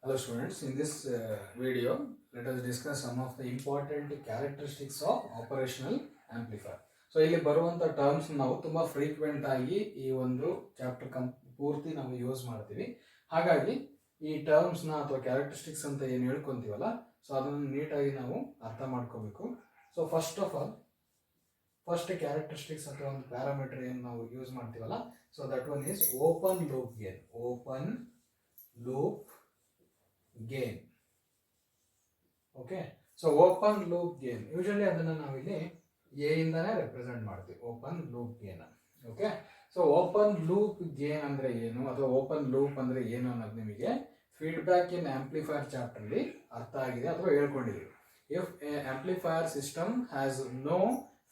Hello students, in this video let us discuss some of the important characteristics of operational amplifier. So ಇಲ್ಲಿ ಬರುವಂಥ terms ನಾವು ತುಂಬ frequent ಆಗಿ ಈ ಒಂದು ಚಾಪ್ಟರ್ ಪೂರ್ತಿ ನಾವು ಯೂಸ್ ಮಾಡ್ತೀವಿ. ಹಾಗಾಗಿ ಈ ಟರ್ಮ್ಸ್ನ ಅಥವಾ ಕ್ಯಾರೆಕ್ಟರಿಸ್ಟಿಕ್ಸ್ ಅಂತ ಏನು ಹೇಳ್ಕೊಂತೀವಲ್ಲ, ಸೊ ಅದನ್ನು ನೀಟಾಗಿ ನಾವು ಅರ್ಥ ಮಾಡ್ಕೋಬೇಕು. So first of all first characteristics ಅಥವಾ ಒಂದು ಪ್ಯಾರಾಮೀಟರ್ ಏನು ನಾವು ಯೂಸ್ ಮಾಡ್ತೀವಲ್ಲ, so that one is open loop gain. Open loop gain. Okay, so open loop gain usually ಅದನ್ನು ನಾವಿಲ್ಲಿ ಎ ಇಂದಾನೆ ರೆಪ್ರೆಸೆಂಟ್ ಮಾಡ್ತೀವಿ, open loop gain. Okay, so open loop gain ಅಂದ್ರೆ ಏನು ಅಥವಾ ಓಪನ್ ಲೂಪ್ ಅಂದ್ರೆ ಏನು ಅನ್ನೋದು ನಿಮಗೆ ಫೀಡ್ಬ್ಯಾಕ್ ಇನ್ ಆಂಪ್ಲಿಫೈರ್ ಚಾಪ್ಟರ್ ಅಲ್ಲಿ ಅರ್ಥ ಆಗಿದೆ ಅಥವಾ ಹೇಳ್ಕೊಂಡಿದ್ದೀವಿ. If amplifier system has no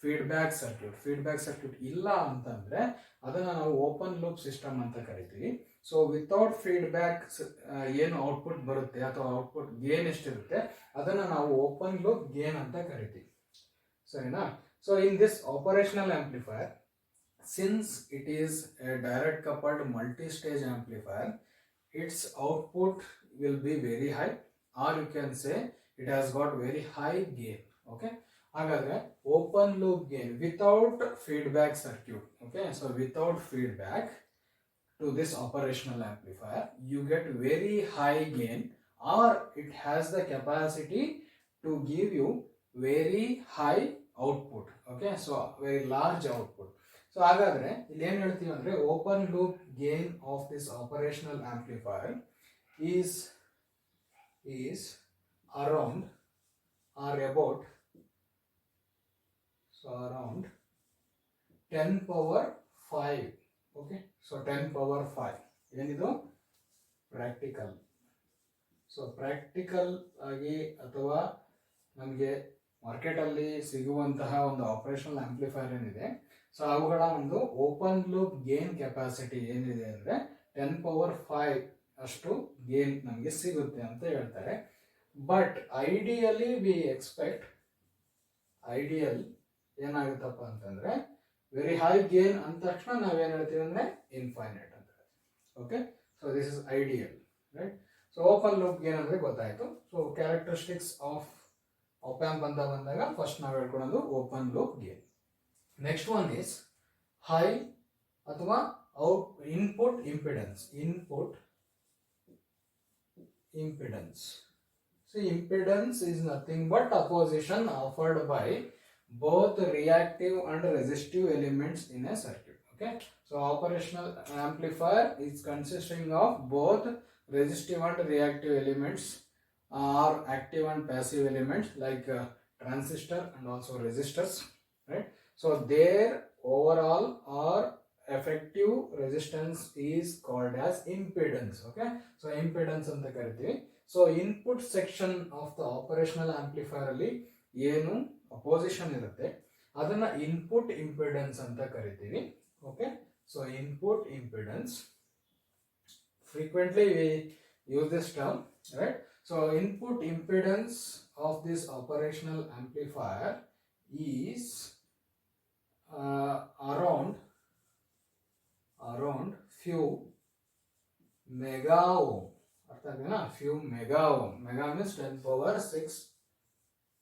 feedback circuit ಇಲ್ಲ ಅಂತಂದ್ರೆ ಅದನ್ನ ನಾವು ಓಪನ್ ಲೂಪ್ ಸಿಸ್ಟಮ್ ಅಂತ ಕರಿತೀವಿ. ಸೊ ವಿತೌಟ್ ಫೀಡ್ಬ್ಯಾಕ್ ಏನು ಔಟ್ಪುಟ್ ಬರುತ್ತೆ ಅಥವಾ ಔಟ್ಪುಟ್ ಗೇನ್ ಎಷ್ಟಿರುತ್ತೆ ಅದನ್ನ ನಾವು ಓಪನ್ ಲೂಪ್ ಗೇನ್ ಅಂತ ಕರಿತೀವಿ. ಸರಿನಾ? So in this operational amplifier, since it is A direct coupled multi stage amplifier, its output will be very high, or you can say it has got very high gain. Okay, ಹಾಗಾದ್ರೆ open loop gain without feedback circuit. Okay, so without feedback to this operational amplifier you get very high gain, or it has the capacity to give you very high output. Okay, so very large output. So ಹಾಗಾದ್ರೆ ಇಲ್ಲಿ ಏನ್ ಹೇಳ್ತೀವಿ ಅಂದ್ರೆ open loop gain of this operational amplifier is around or about, so around 10 power 5. Okay, so 10 power 5 ಏನಿದು practical. So practical ಆಗಿ ಅಥವಾ ನಮಗೆ ಮಾರ್ಕೆಟಲ್ಲಿ ಸಿಗುವಂತಹ ಒಂದು ಆಪರೇಷನಲ್ ಆಂಪ್ಲಿಫೈರ್ ಏನಿದೆ, ಸೊ ಅವುಗಳ ಒಂದು ಓಪನ್ ಲೂಪ್ ಗೇನ್ ಕೆಪಾಸಿಟಿ ಏನಿದೆ ಅಂದರೆ 10 power 5 ಅಷ್ಟು ಗೇನ್ ನಮಗೆ ಸಿಗುತ್ತೆ ಅಂತ ಹೇಳ್ತಾರೆ. But ideally we expect, ideal ಏನಾಗುತ್ತಪ್ಪ ಅಂತಂದ್ರೆ ವೆರಿ ಹೈ ಗೇನ್ ಅಂದ ತಕ್ಷಣ ನಾವೇನು ಹೇಳ್ತೀವಿ ಅಂದರೆ ಇನ್ಫೈನೈಟ್ ಅಂತ. Okay, so this is ideal, right? So open loop gain ಅಂದರೆ ಗೊತ್ತಾಯಿತು. So characteristics of op amp ಅಂತ ಬಂದಾಗ ಫಸ್ಟ್ ನಾವು ಹೇಳ್ಕೊಳ್ಳೋದು open loop gain. Next one is high ಅಥವಾ input impedance. Input impedance. See, impedance is nothing but opposition offered by both reactive and resistive elements in a circuit. Okay, so operational amplifier is consisting of both resistive and reactive elements, or active and passive elements like transistor and also resistors, right? So their overall or effective resistance is called as impedance. Okay, so impedance anta kariತೀವಿ. So input section of the operational amplifier ಅಲ್ಲಿ ಏನು opposition ಇರುತ್ತೆ ಅದನ್ನ input impedance ಅಂತ ಕರಿತೀವಿ. Okay, so input impedance frequently we use this term, right? So input impedance of this operational amplifier is around few mega ohm. ಅರ್ಥ ಆಗ್ತದಾ? Few mega ohm. Mega means 10 power 6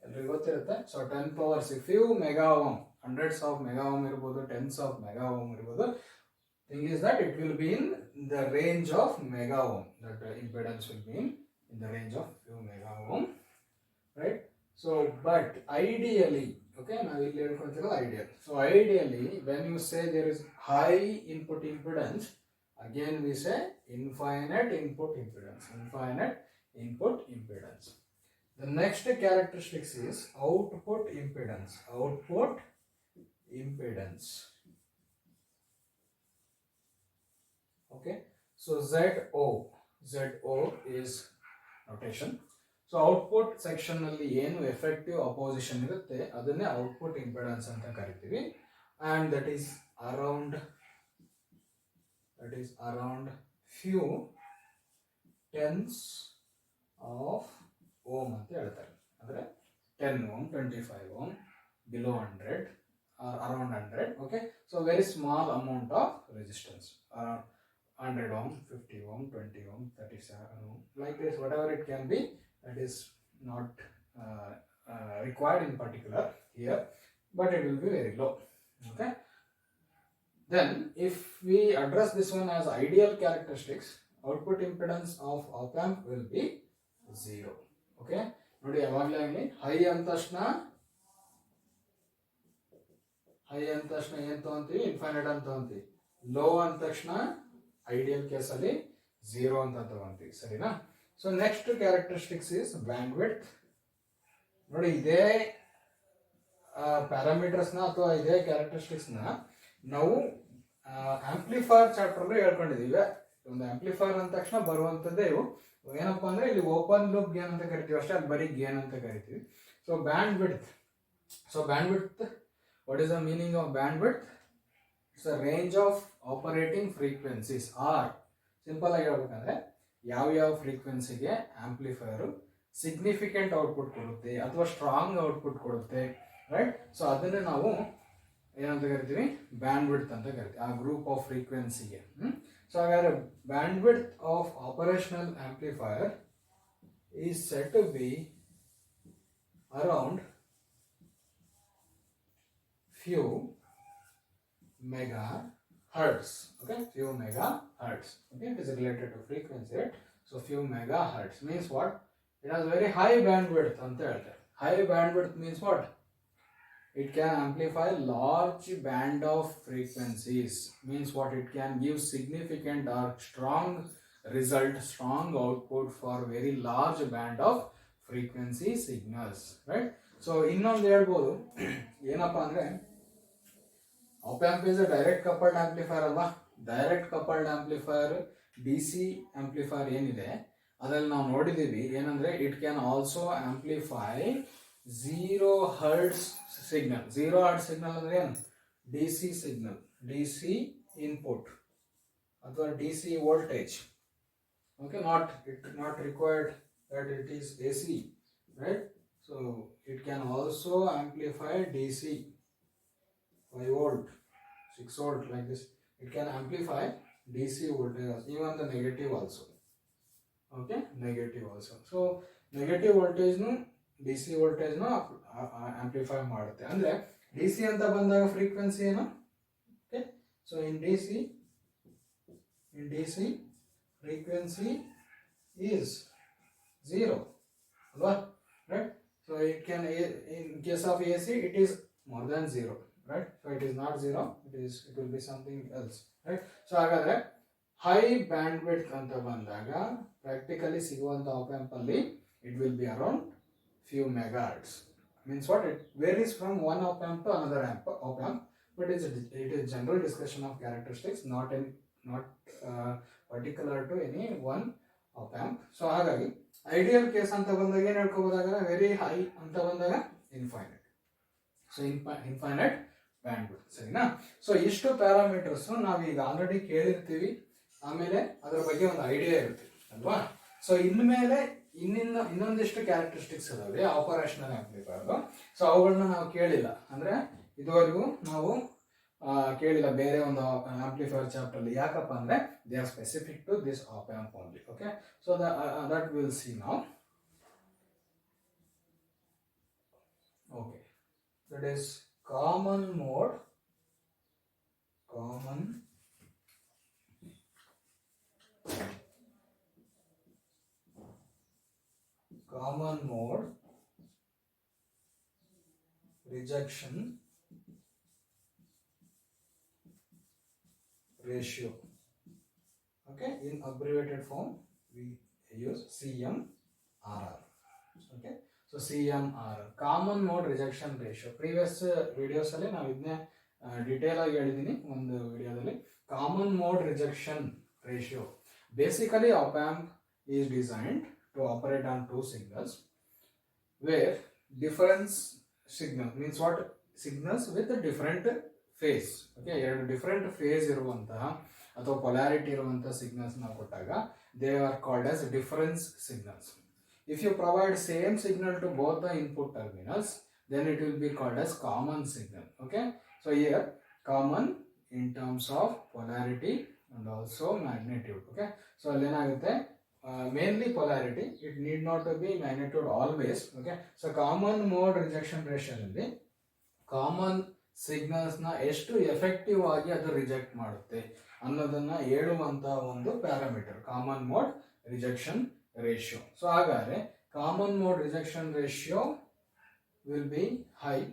ಎಲ್ರಿಗೂ ಗೊತ್ತಿರುತ್ತೆ. So 10 power 6 few mega ohm, hundreds of mega ohm ಇರ್ಬೋದು, tens of mega ohm ಇರ್ಬೋದು. Thing is that it will be in the range of mega ohm. That impedance will be in the range of few mega ohm, right? So but ideally, okay, ನಾವು ಇಲ್ಲಿ ಹೇಳ್ಕೊಂತಿರೋದು ideal. So ideally when you say there is high input impedance, again we say infinite input impedance. Infinite input impedance. The next characteristics is output impedance. Output impedance. Okay, so ZO is notation. So output section ಅಲ್ಲಿ ಏನು effective opposition ಇರುತ್ತೆ ಅದನ್ನೇ output impedance ಅಂತ ಕರಿತೀವಿ. And that is around few tens of ohm ಅಂತ ಹೇಳ್ತಾರೆ. ಅಂದರೆ 10 ohm, 25 ohm, below 100 or around 100. Okay, so very small amount of resistance, around 100 ohm, 50 ohm, 20 ohm, 37, like this, whatever it can be, that is not required in particular here, but it will be very low. Okay, then if we address this one as ideal characteristics, output impedance of op amp will be 0. Okay, ನೋಡಿ ಯಾವಾಗಲೇ ಆಗಲಿ high ಅಂದ ತಕ್ಷಣ ಏನು ತಗೊಂತೀವಿ, infinite ಅಂತ ತಗೊಂತೀವಿ. Low ಅಂದ ತಕ್ಷಣ ideal ಕೇಸಲ್ಲಿ 0 ಅಂತ ತಗೊಂತೀವಿ, ಸರಿನಾ? So next characteristics is bandwidth. ನೋಡಿ ಇದೇ ಪ್ಯಾರಾಮೀಟರ್ಸ್ನ ಅಥವಾ ಇದೇ ಕ್ಯಾರೆಕ್ಟರಿಸ್ಟಿಕ್ಸ್ನ ನಾವು ಆಂಪ್ಲಿಫೈರ್ ಚಾಪ್ಟರ್ಲ್ಲೂ ಹೇಳ್ಕೊಂಡಿದ್ದೀವಿ. ಒಂದು ಆಂಪ್ಲಿಫೈರ್ ಅಂದ ತಕ್ಷಣ ಬರುವಂಥದ್ದೇ ಇವು ಏನಪ್ಪ ಅಂದರೆ ಇಲ್ಲಿ ಓಪನ್ ಲೂಪ್ ಗೇನ್ ಅಂತ ಕರಿತೀವಿ ಅಷ್ಟೇ, ಅಲ್ಲಿ ಬರೀ ಗೇನ್ ಅಂತ ಕರಿತೀವಿ. So bandwidth, what is the meaning of bandwidth? It's a range of operating frequencies, or simple ಆಗಿ ಹೇಳ್ಬೇಕಂದ್ರೆ ಯಾವ ಫ್ರೀಕ್ವೆನ್ಸಿಗೆ ಆಂಪ್ಲಿಫೈರು ಸಿಗ್ನಿಫಿಕೆಂಟ್ ಔಟ್ಪುಟ್ ಕೊಡುತ್ತೆ ಅಥವಾ ಸ್ಟ್ರಾಂಗ್ ಔಟ್ಪುಟ್ ಕೊಡುತ್ತೆ, ರೈಟ್? ಸೊ ಅದನ್ನೇ ನಾವು ಏನಂತ ಕರಿತೀವಿ, ಬ್ಯಾಂಡ್ವಿಡ್ತ್ ಅಂತ ಕರಿತೀವಿ, ಆ ಗ್ರೂಪ್ ಆಫ್ ಫ್ರೀಕ್ವೆನ್ಸಿಗೆ. ಸೊ ಹಾಗಾದ್ರೆ bandwidth of operational amplifier is set to be around few megahertz. Okay, few megahertz. Okay, it is related to frequency, right? So few megahertz means what? It has very high bandwidth. High bandwidth means what? It can amplify large band of frequencies. Means what? It can give significant or strong result, strong output for very large band of frequency signals, right? So ಇನ್ನೊಂದು ಹೇಳ್ಬೋದು ಏನಪ್ಪಾ ಅಂದ್ರೆ op amp is a direct coupled amplifier ಅಲ್ವಾ. Direct coupled amplifier D C amplifier ಏನಿದೆ ಅದ್ರಲ್ಲಿ ನಾವು ನೋಡಿದೀವಿ ಏನಂದ್ರೆ it can also amplify 0 hertz signal. 0 hertz signal ಅಂದ್ರೆ ಏನು? D C signal, D C input ಅಥವಾ D C voltage. Okay, not required that it is A C, right? So it can also amplify DC 5 volt, 6 volt, like this. It can amplify DC voltage, even the negative also. Okay, negative also. So negative voltage nu DC voltage nu amplify ಮಾಡುತ್ತೆ. ಅಂದ್ರೆ DC ಅಂತ ಬಂದಾಗ frequency ಏನು? Okay, so in DC frequency is 0 alwa, right? So it can, in case of AC, it is more than 0, right? So it is not 0, it will be something else, right? So hagadre high bandwidth anta bandaga practically siguvanತ op amp alli it will be around few megahertz. Means what? It varies from one op amp to another op amp, but it is general discussion of characteristics, not particular to any one op amp. So ಹಾಗಾಗಿ ideal case ಅಂತ ಬಂದಾಗ ಏನು ಹೇಳ್ಕೋಬೋದಾಗ very high ಅಂತ ಬಂದಾಗ infinite. So infinite bandwidth, ಸರಿನಾ? So ಇಷ್ಟು parameters ನಾವೀಗ already ಕೇಳಿರ್ತೀವಿ, ಆಮೇಲೆ ಅದರ ಬಗ್ಗೆ ಒಂದು ಐಡಿಯಾ ಇರುತ್ತೆ ಅಲ್ವಾ? ಸೊ ಇನ್ಮೇಲೆ ಇನ್ನೊಂದಿಷ್ಟು ಕ್ಯಾರೆಕ್ಟರಿಸ್ಟಿಕ್ಸ್ ಇದಾವೆ ಆಪರೇಷನಲ್ ಆಂಪ್ಲಿಫೈರ್. ಸೊ ಅವುಗಳನ್ನ ನಾವು ಕೇಳಿಲ್ಲ, ಅಂದ್ರೆ ಇದುವರೆಗೂ ನಾವು ಕೇಳಿಲ್ಲ ಬೇರೆ ಒಂದು ಆಂಪ್ಲಿಫೈರ್ ಚಾಪ್ಟರ್ ಅಲ್ಲಿ. ಯಾಕಪ್ಪ ಅಂದ್ರೆ they are specific to this op amp only. Okay, so that will see now. Okay, that is common mode rejection ratio. Okay, in abbreviated form we use CMRR. Okay, so CMRR, common mode rejection ratio. Previous videos alli ನಾವು ಇದನ್ನೇ detail ಆಗಿ ಹೇಳಿದೀನಿ ಒಂದು ವಿಡಿಯೋದಲ್ಲಿ. Common mode rejection ratio, basically op amp is designed to operate on two signals where difference signal means what? Signals with a different phase. Okay, ಎರಡು different phase ಇರುವಂತಹ ಅಥವಾ polarity ಇರುವಂತಹ ಸಿಗ್ನಲ್ಸ್ ನಾವು ಕೊಟ್ಟಾಗ they are called as difference signals. If you provide same signal to both the input terminals then it will be called as common signal. Okay, so here common in terms of polarity and also magnitude. Okay, so ಅಲ್ಲಿ ಏನಾಗುತ್ತೆ, mainly polarity. It need not to be magnitude always. Okay, so common mode rejection ratio ಅಲ್ಲಿ common ಸಿಗ್ನಲ್ಸ್ನ ಎಷ್ಟು effective ಆಗಿ ಅದು reject ಮಾಡುತ್ತೆ ಅನ್ನೋದನ್ನ ಹೇಳುವಂತ ಒಂದು parameter common mode rejection ratio. So ಹಾಗಾದ್ರೆ common mode rejection ratio will be high.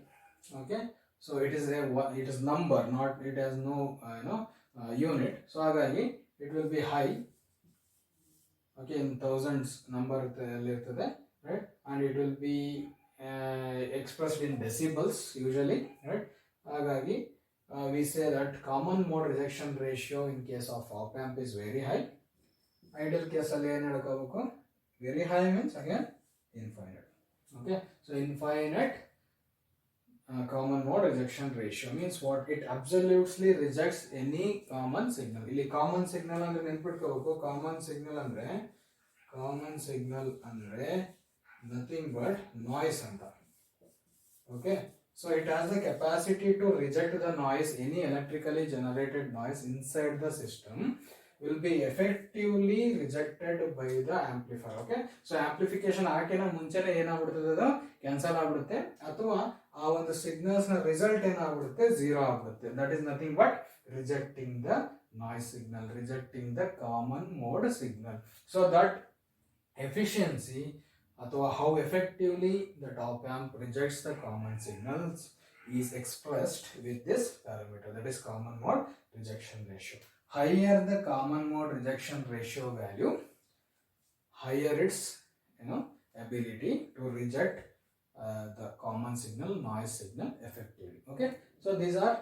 Okay, so it is number, not it has no unit. So ಹಾಗಾಗಿ it will be high. Okay, in thousands number ಇರ್ತದೆ, right, and it will be expressed in decibels usually, right. ಹಾಗಾಗಿ we say that common mode rejection ratio in case of op amp is very high. Ideal case ಅಲ್ಲಿ ಏನು ಹೇಳ್ಕೋಬೇಕು, very high means again infinite. Okay, so infinite common mode rejection ratio means what? It absolutely rejects any common signal. ಇಲ್ಲಿ common signal ಅಂದ್ರೆ ನೆನ್ಪಿಟ್ಕೋಬೇಕು, common signal ಅಂದ್ರೆ nothing but noise ಅಂತ. Okay, so it has the capacity to reject the noise, any electrically generated noise inside the system will be effectively rejected by the amplifier. Okay, so amplification ಹಾಕಿನ ಮುಂಚೆನೆ ಏನಾಗ್ಬಿಡುತ್ತೆ, ಅದು cancel ಆಗ್ಬಿಡುತ್ತೆ, ಅಥವಾ ಆ ಒಂದು signals ನ result ಏನಾಗ್ಬಿಡುತ್ತೆ, zero ಆಗ್ಬಿಡುತ್ತೆ. That is nothing but rejecting the noise signal, rejecting the common mode signal. So that efficiency ಅಥವಾ how effectively the op amp rejects the common signals is expressed with this parameter, that is common mode rejection ratio. Higher the common mode rejection ratio value, higher its ability to reject the common signal, noise signal effectively. Okay, so these are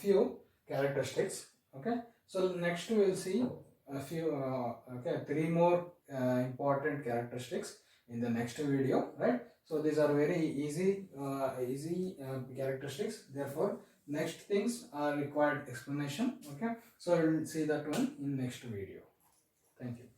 few characteristics. Okay, so next we will see a few three more important characteristics in the next video, right. So these are very easy characteristics, therefore next things are required explanation. Okay, so we'll see that one in next video. Thank you.